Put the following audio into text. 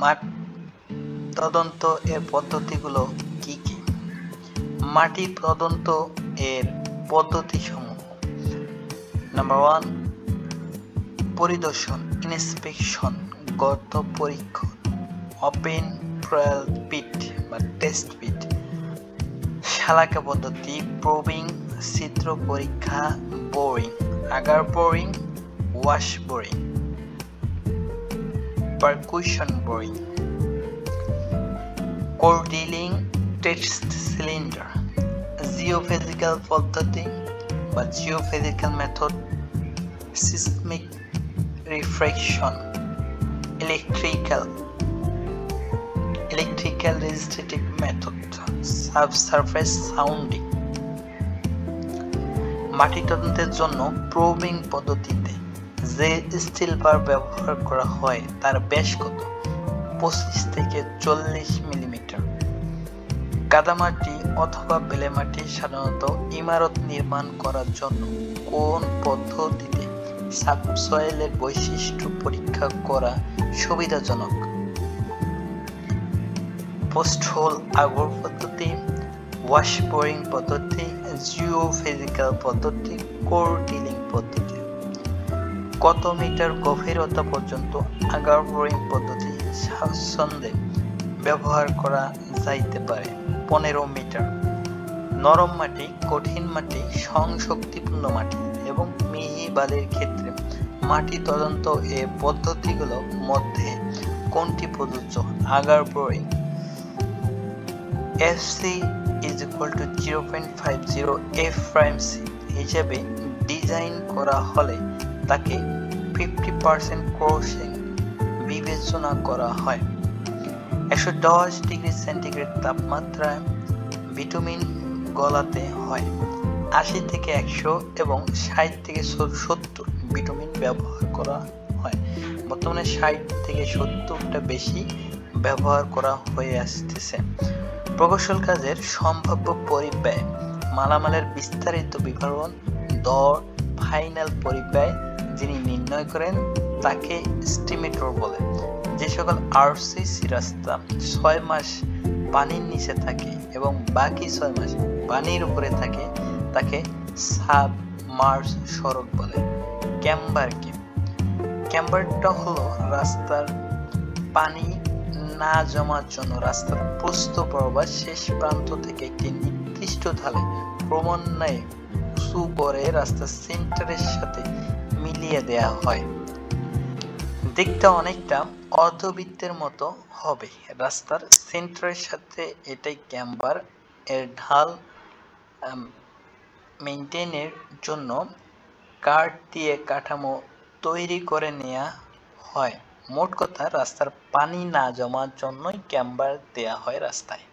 মাটি তদন্ত এর পদ্ধতিগুলো কি কি? মাটি তদন্ত এর পদ্ধতিসমূহ: নাম্বার 1, পরিদর্শন ইন্সপেকশন, গর্ত পরীক্ষণ, ওপেন ট্রায়াল পিট বা টেস্ট পিট, শালাকা পদ্ধতি, প্রবিং, ছিদ্র পরীক্ষা, boring, auger boring, wash boring, percussion boring, core drilling, test cylinder, geophysical পদ্ধতি বা geophysical method, seismic refraction, electrical resistivity method, subsurface sounding. মাটি তদন্তের জন্য প্রবিং পদ্ধতিতে যে স্টিল বার ব্যবহার করা হয় তার ব্যাস কত? 25 থেকে 40 মিলিমিটার। কাদামাটি অথবা বেলে মাটি সাধারণত ইমারত নির্মাণ করার জন্য কোন পদ্ধতিতে সাবসয়েলের বৈশিষ্ট্য পরীক্ষা করা সুবিধাজনক? পোস্ট হোল আগর পদ্ধতি, ওয়াশ বোরিং পদ্ধতি, জিওফিজিক্যাল পদ্ধতি, কোর ড্রিলিং পদ্ধতি। কত মিটার গভীরতা পর্যন্ত আগার বোরিং পদ্ধতি স্বাচ্ছন্দ্যে ব্যবহার করা যাইতে পারে? 15 মিটার। নরম মাটি, কঠিন মাটি, সংশক্তিপূর্ণ মাটি এবং মিহি বালির ক্ষেত্রে মাটি তদন্ত এ পদ্ধতিগুলোর মধ্যে কোনটি প্রযোজ্য? Agar boring. FC is equal to 0.50 f' হিসেবে ডিজাইন করা হলে তাকে 50% ক্রসিং বিবেচনা করা হয়। 110 ডিগ্রি সেন্টিগ্রেড তাপমাত্রায় বিটুমিন গলাতে হয়। 80 থেকে 100 এবং 60 থেকে 70 বিটুমিন ব্যবহার করা হয়। বর্তমানে 60 থেকে 70টা বেশি ব্যবহার করা হয়ে আসতেছে। প্রকৌশল কাজের সম্ভাব্য পরিব্যয়: মালামালের বিস্তারিত বিবরণ, দর, ফাইনাল পরিব্যয় যিনি নির্ণয় করেন তাকে এস্টিমেটর বলে। যে সকল আরসিসি রাস্তা 6 মাস পানির নিচে থাকে এবং বাকি 6 মাস পানির উপরে থাকে তাকে সাবমার্জ সড়ক বলে। ক্যাম্বার কি? ক্যাম্বারটা হলো রাস্তার পানি না জমার জন্য রাস্তার প্রস্থ বরাবর শেষ প্রান্ত থেকে একটি নির্দিষ্ট ঢালে ক্রমান্বয়ে উঁচু করে রাস্তার সেন্টারের সাথে মিলিয়ে দেয়া হয়। দিকটা অনেকটা অর্ধবৃত্তের মতো হবে। রাস্তার সেন্টারের সাথে এটাই ক্যাম্বার। এর ঢাল মেইনটেইনের জন্য কাঠ দিয়ে কাঠামো তৈরি করে নেওয়া হয়। মোট কথা রাস্তার পানি না জমার জন্যই ক্যাম্বার দেয়া হয় রাস্তায়।